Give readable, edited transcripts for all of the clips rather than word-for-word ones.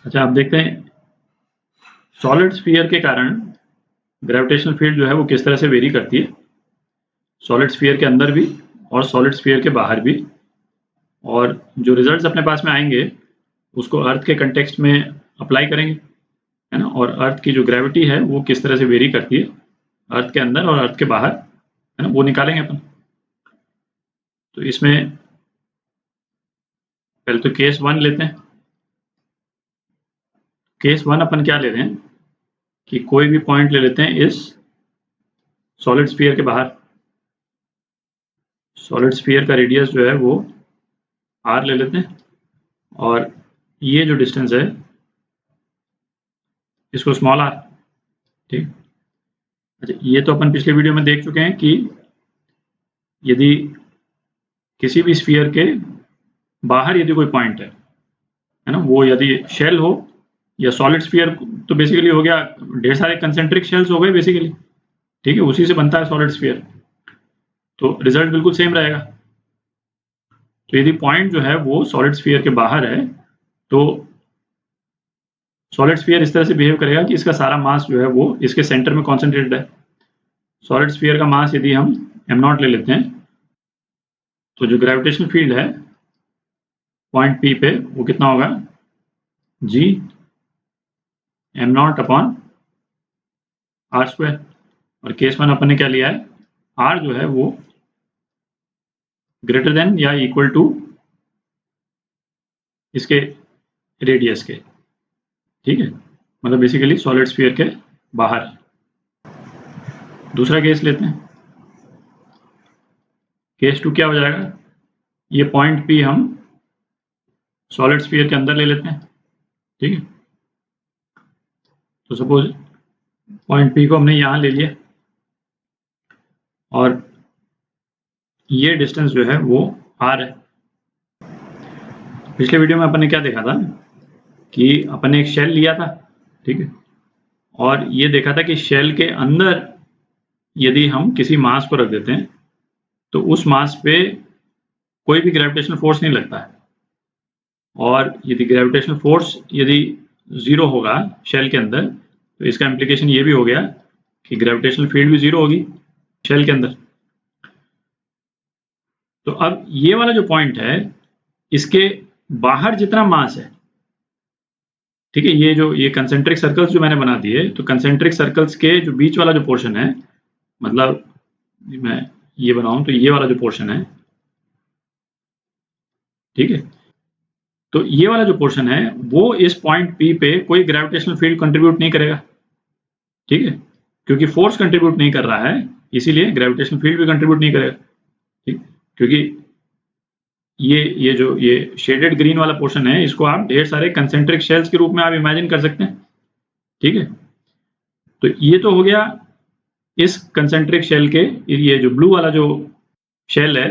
अच्छा, आप देखते हैं सॉलिड स्फीयर के कारण ग्रेविटेशनल फील्ड जो है वो किस तरह से वेरी करती है, सॉलिड स्फीयर के अंदर भी और सॉलिड स्फीयर के बाहर भी। और जो रिजल्ट्स अपने पास में आएंगे उसको अर्थ के कंटेक्स्ट में अप्लाई करेंगे, है ना। और अर्थ की जो ग्रेविटी है वो किस तरह से वेरी करती है अर्थ के अंदर और अर्थ के बाहर, है ना, वो निकालेंगे अपन। तो इसमें पहले तो केस 1 लेते हैं। केस 1 अपन क्या ले रहे हैं कि कोई भी पॉइंट ले लेते हैं इस सॉलिड स्फीयर के बाहर। सॉलिड स्फीयर का रेडियस जो है वो r ले लेते हैं, और ये जो डिस्टेंस है इसको स्मॉल r, ठीक। अच्छा, ये तो अपन पिछले वीडियो में देख चुके हैं कि यदि किसी भी स्फीयर के बाहर यदि कोई पॉइंट है ना, वो यदि शेल हो या सॉलिड स्फीयर, तो बेसिकली हो गया ढेर सारे कंसेंट्रिक शेल्स हो गए बेसिकली, ठीक है, उसी से बनता है सॉलिड स्फीयर। तो रिजल्ट बिल्कुल सेम रहेगा। तो यदि पॉइंट जो है वो सॉलिड स्फीयर के बाहर है तो सॉलिड स्फीयर इस तरह से बिहेव करेगा कि इसका सारा मास जो है वो इसके सेंटर में कॉन्सेंट्रेटेड है। सॉलिड स्फीयर का मास यदि हम m0 ले लेते हैं तो जो ग्रेविटेशनल फील्ड है पॉइंट P पे वो कितना होगा, g m0 अपॉन r²। और केस 1 अपन ने क्या लिया है, r जो है वो ग्रेटर देन या इक्वल टू इसके रेडियस के, ठीक है, मतलब बेसिकली सॉलिड स्फीयर के बाहर। दूसरा केस लेते हैं। केस 2 क्या हो जाएगा, ये पॉइंट P हम सॉलिड स्फीयर के अंदर ले लेते हैं, ठीक है। तो सपोज पॉइंट P को हमने यहां ले लिया और ये डिस्टेंस जो है वो r है। पिछले वीडियो में अपन ने क्या देखा था कि अपन ने एक शेल लिया था, ठीक है, और ये देखा था कि शेल के अंदर यदि हम किसी मास को रख देते हैं तो उस मास पे कोई भी ग्रेविटेशनल फोर्स नहीं लगता है। और यदि ग्रेविटेशनल फोर्स यदि 0 होगा शेल के अंदर तो इसका इम्प्लीकेशन ये भी हो गया कि ग्रेविटेशनल फील्ड भी 0 होगी शेल के अंदर। तो अब ये वाला जो पॉइंट है इसके बाहर जितना मास है, ठीक है, ये कंसेंट्रिक सर्कल्स जो मैंने बना दिए, तो कंसेंट्रिक सर्कल्स के जो बीच वाला जो पोर्शन है, मतलब मैं ये बनाऊं तो ये वाला जो पोर्शन है, ठीक है, तो ये वाला जो पोर्शन है वो इस पॉइंट P पे कोई ग्रेविटेशनल फील्ड कंट्रीब्यूट नहीं करेगा, ठीक है, क्योंकि फोर्स कंट्रीब्यूट नहीं कर रहा है इसीलिए ग्रेविटेशनल फील्ड भी कंट्रीब्यूट नहीं करेगा, ठीक। क्योंकि ये शेडेड ग्रीन वाला पोर्शन है इसको आप ढेर सारे कंसेंट्रिक शेल्स के रूप में आप इमेजिन कर सकते हैं, ठीक है। तो ये तो हो गया इस कंसेंट्रिक शेल के, ये जो ब्लू वाला जो शेल है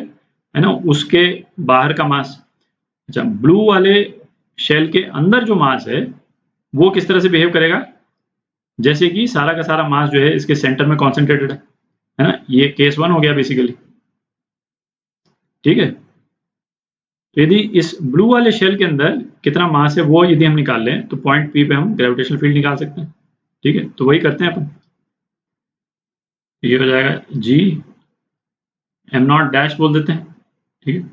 ना, उसके बाहर का मास। अच्छा, ब्लू वाले शेल के अंदर जो मास है वो किस तरह से बिहेव करेगा, जैसे कि सारा का सारा मास जो है इसके सेंटर में कॉन्सेंट्रेटेड है ना। ये केस 1 हो गया बेसिकली, ठीक है। तो यदि इस ब्लू वाले शेल के अंदर कितना मास है वो यदि हम निकाल लें तो पॉइंट P पे हम ग्रेविटेशनल फील्ड निकाल सकते हैं, ठीक है। तो वही करते हैं अपन। ये हो जाएगा g m0 डैश बोल देते हैं, ठीक है,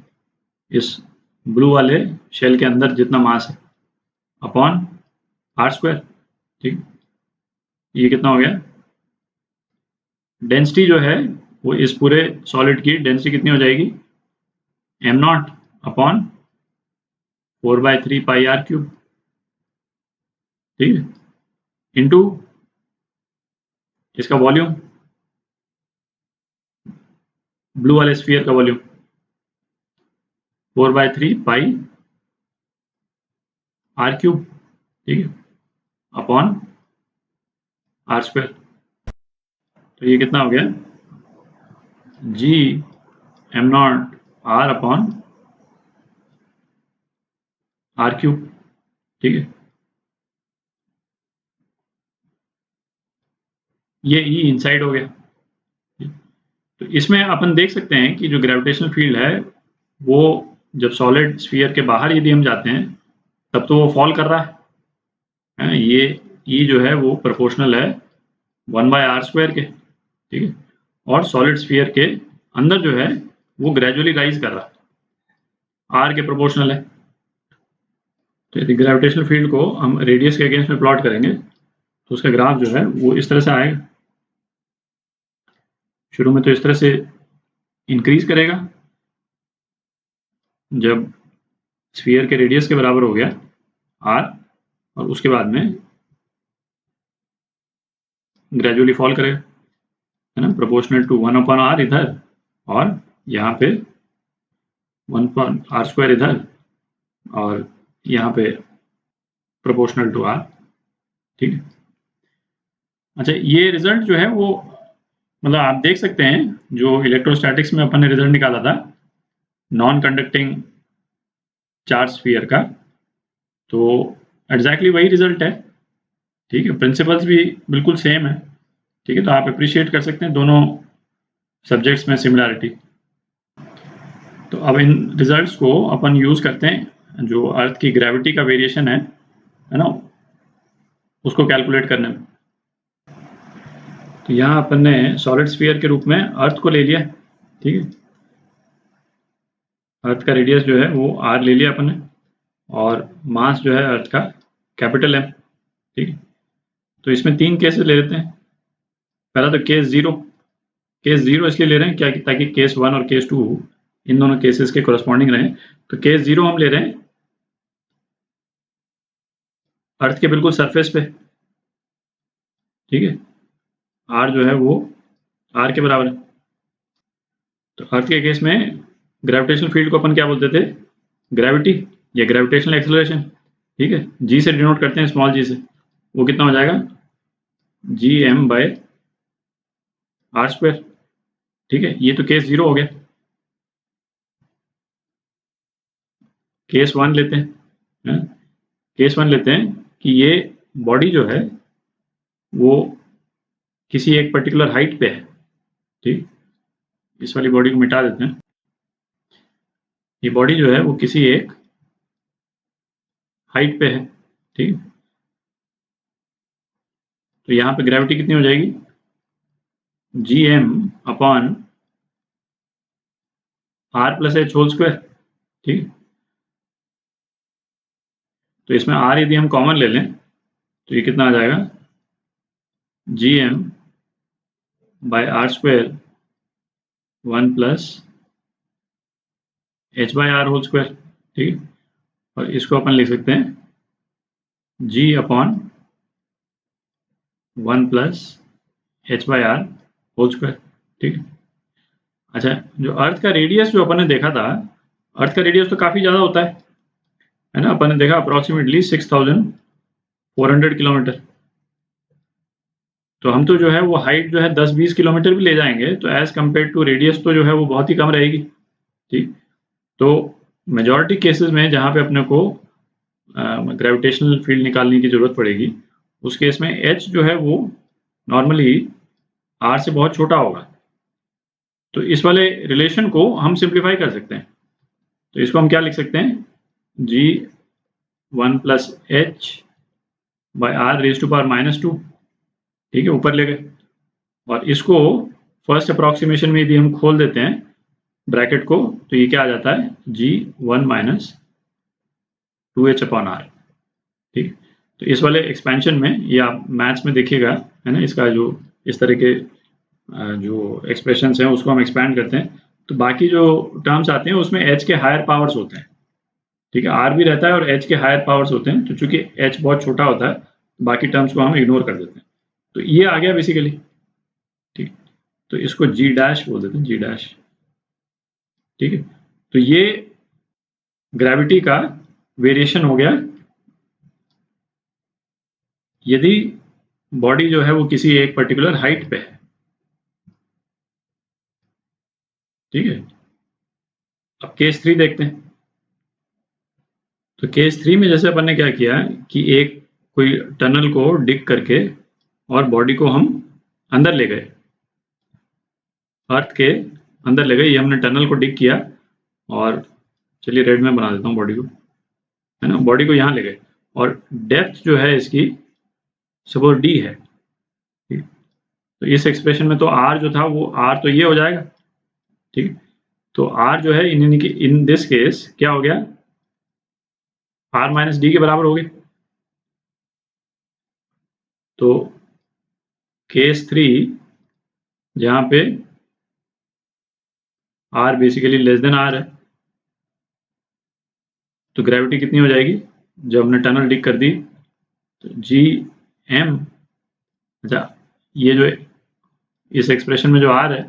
इस ब्लू वाले शेल के अंदर जितना मास है अपॉन r², ठीक। ये कितना हो गया, डेंसिटी जो है वो इस पूरे सॉलिड की डेंसिटी कितनी हो जाएगी, m0 अपॉन 4/3 पाई r³, ठीक है, इंटू इसका वॉल्यूम, ब्लू वाले स्फीयर का वॉल्यूम 4/3 पाई r³, ठीक है, अपॉन r²। तो ये कितना हो गया, g m0 r upon r³, ठीक है। ये E इनसाइड हो गया। तो इसमें अपन देख सकते हैं कि जो ग्रेविटेशनल फील्ड है वो जब सॉलिड स्फीयर के बाहर यदि हम जाते हैं तब तो वो फॉल कर रहा है, है। ये ई जो है वो प्रोपोर्शनल है 1/r² के, ठीक है। और सॉलिड स्फीयर के अंदर जो है वो ग्रेजुअली राइज कर रहा है, आर के प्रोपोर्शनल है। तो यदि ग्रेविटेशनल फील्ड को हम रेडियस के अगेंस्ट में प्लॉट करेंगे तो उसका ग्राफ जो है वो इस तरह से आएगा। शुरू में तो इस तरह से इंक्रीज करेगा, जब स्फीयर के रेडियस के बराबर हो गया आर, और उसके बाद में ग्रेजुअली फॉल करेगा, है ना, प्रोपोर्शनल टू 1/r इधर, और यहाँ पे 1/r² इधर, और यहाँ पे प्रोपोर्शनल टू आर, ठीक है। अच्छा, ये रिजल्ट जो है वो मतलब आप देख सकते हैं, जो इलेक्ट्रोस्टैटिक्स में अपन ने रिजल्ट निकाला था नॉन कंडक्टिंग चार्ज स्फीयर का, तो एग्जैक्टली वही रिजल्ट है, ठीक है। प्रिंसिपल्स भी बिल्कुल सेम है, ठीक है। तो आप अप्रिशिएट कर सकते हैं दोनों सब्जेक्ट्स में सिमिलैरिटी। तो अब इन रिजल्ट्स को अपन यूज करते हैं जो अर्थ की ग्रेविटी का वेरिएशन है ना, उसको कैलकुलेट करने में। तो यहाँ अपन ने सॉलिड स्फीयर के रूप में अर्थ को ले लिया, ठीक है। अर्थ का रेडियस जो है वो आर ले लिया अपन ने, और मास जो है अर्थ का कैपिटल एम, ठीक है। तो इसमें 3 केसेस ले लेते हैं। पहला तो केस जीरो इसलिए ले रहे हैं क्या, ताकि केस 1 और केस 2 इन दोनों केसेस के कोरस्पॉन्डिंग रहें। तो केस 0 हम ले रहे हैं अर्थ के बिल्कुल सरफेस पे, ठीक है। आर जो है वो आर के बराबर है। तो अर्थ के केस में ग्रेविटेशनल फील्ड को अपन क्या बोलते थे, ग्रेविटी या ग्रेविटेशनल एक्सेलरेशन, ठीक है। जी से डिनोट करते हैं, स्मॉल जी से। वो कितना हो जाएगा, gm/r², ठीक है। ये तो केस 0 हो गया। केस 1 लेते हैं, केस 1 लेते हैं कि ये बॉडी जो है वो किसी एक पर्टिकुलर हाइट पे है, ठीक। इस वाली बॉडी को मिटा देते हैं। ये बॉडी जो है वो किसी एक हाइट पे है, ठीक। तो यहाँ पे ग्रेविटी कितनी हो जाएगी, gm/r + h², ठीक। तो इसमें r यदि हम कॉमन ले लें तो ये कितना आ जाएगा, gm/r², 1 + h/r², ठीक है। और इसको अपन लिख सकते हैं g/1 + h/r², ठीक है। अच्छा, जो अर्थ का रेडियस जो अपन ने देखा था, अर्थ का रेडियस तो काफ़ी ज़्यादा होता है ना। अपन ने देखा अप्रॉक्सीमेटली 6400 किलोमीटर। तो हम तो जो है वो हाइट जो है 10-20 किलोमीटर भी ले जाएंगे तो एज कम्पेयर टू रेडियस तो जो है वो बहुत ही कम रहेगी, ठीक। तो मेजॉरिटी केसेस में जहाँ पे अपने को ग्रेविटेशनल फील्ड निकालने की जरूरत पड़ेगी, उस केस में h जो है वो नॉर्मली r से बहुत छोटा होगा। तो इस वाले रिलेशन को हम सिंप्लीफाई कर सकते हैं। तो इसको हम क्या लिख सकते हैं, g1 + h/r⁻², ठीक है, ऊपर ले गए। और इसको फर्स्ट अप्रॉक्सीमेशन में यदि हम खोल देते हैं ब्रैकेट को, तो ये क्या आ जाता है, g1 - 2h/r, ठीक। तो इस वाले एक्सपेंशन में, ये आप मैथ्स में देखिएगा, है ना, इसका जो इस तरह के जो एक्सप्रेशंस हैं उसको हम एक्सपैंड करते हैं, तो बाकी जो टर्म्स आते हैं उसमें h के हायर पावर्स होते हैं, ठीक है। r भी रहता है और h के हायर पावर्स होते हैं। तो चूंकि h बहुत छोटा होता है, बाकी टर्म्स को हम इग्नोर कर देते हैं। तो ये आ गया बेसिकली, ठीक। तो इसको g' बोल देते हैं, g', ठीक है। तो ये ग्रेविटी का वेरिएशन हो गया यदि बॉडी जो है वो किसी एक पर्टिकुलर हाइट पे है, ठीक है। अब केस 3 देखते हैं। तो केस 3 में जैसे अपन ने क्या किया कि एक कोई टनल को डिग करके और बॉडी को हम अंदर ले गए, अर्थ के अंदर ले गए। ये हमने टनल को डिग किया, और चलिए रेड में बना देता हूँ बॉडी को, है ना। बॉडी को यहाँ ले गए और डेप्थ जो है इसकी सपोज डी है, ठीक। तो इस एक्सप्रेशन में तो आर जो था वो आर तो ये हो जाएगा, ठीक। तो आर जो है इन दिस केस क्या हो गया, आर माइनस डी के बराबर हो गया। तो केस 3 जहां पे R basically less than R है, तो ग्रेविटी कितनी हो जाएगी जब हमने टनल डिग कर दी, तो जी एम, अच्छा ये जो इस एक्सप्रेशन में जो आर है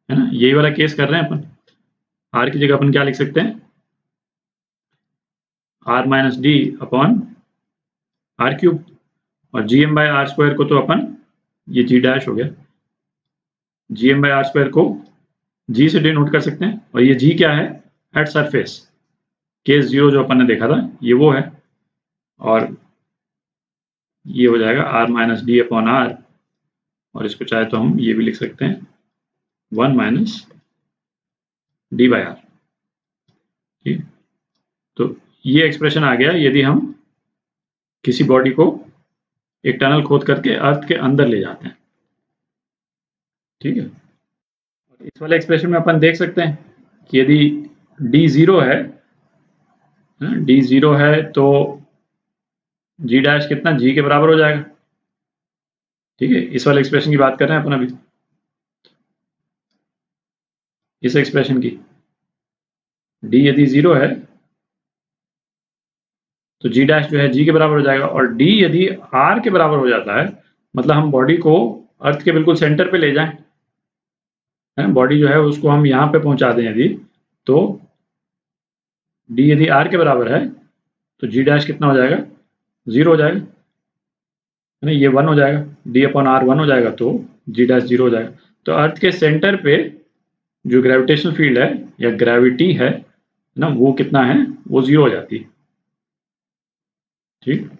ना, यही वाला केस कर रहे हैं अपन। आर की जगह अपन क्या लिख सकते हैं, R minus D upon R cube, और G M by R square को तो अपन, ये जी डैश हो गया, G M by R square को जी से डिनोट कर सकते हैं, और ये जी क्या है, एट सरफेस, केस 0 जो अपन ने देखा था ये वो है, और ये हो जाएगा R minus D upon R, और इसको चाहे तो हम ये भी लिख सकते हैं 1 माइनस डी बाई आर, ठीक। तो ये एक्सप्रेशन आ गया यदि हम किसी बॉडी को एक टनल खोद करके अर्थ के अंदर ले जाते हैं, ठीक है। और इस वाले एक्सप्रेशन में अपन देख सकते हैं कि यदि डी 0 है, डी 0 है तो जी डैश कितना, जी के बराबर हो जाएगा, ठीक है। इस वाले एक्सप्रेशन की बात कर रहे हैं अपन अभी, इस एक्सप्रेशन की, डी यदि 0 है तो जी डैश जो है जी के बराबर हो जाएगा, और डी यदि आर के बराबर हो जाता है, मतलब हम बॉडी को अर्थ के बिल्कुल सेंटर पे ले जाएं, है बॉडी जो है उसको हम यहाँ पे पहुंचा दें यदि, तो डी यदि आर के बराबर है तो जी डैश कितना हो जाएगा, 0 हो जाएगा, है ना, ये 1 हो जाएगा, डी अपॉन आर 1 हो जाएगा, तो जी डैश 0 हो जाएगा। तो अर्थ के सेंटर पे जो ग्रेविटेशनल फील्ड है या ग्रेविटी है ना, वो कितना है, वो 0 हो जाती है, ठीक।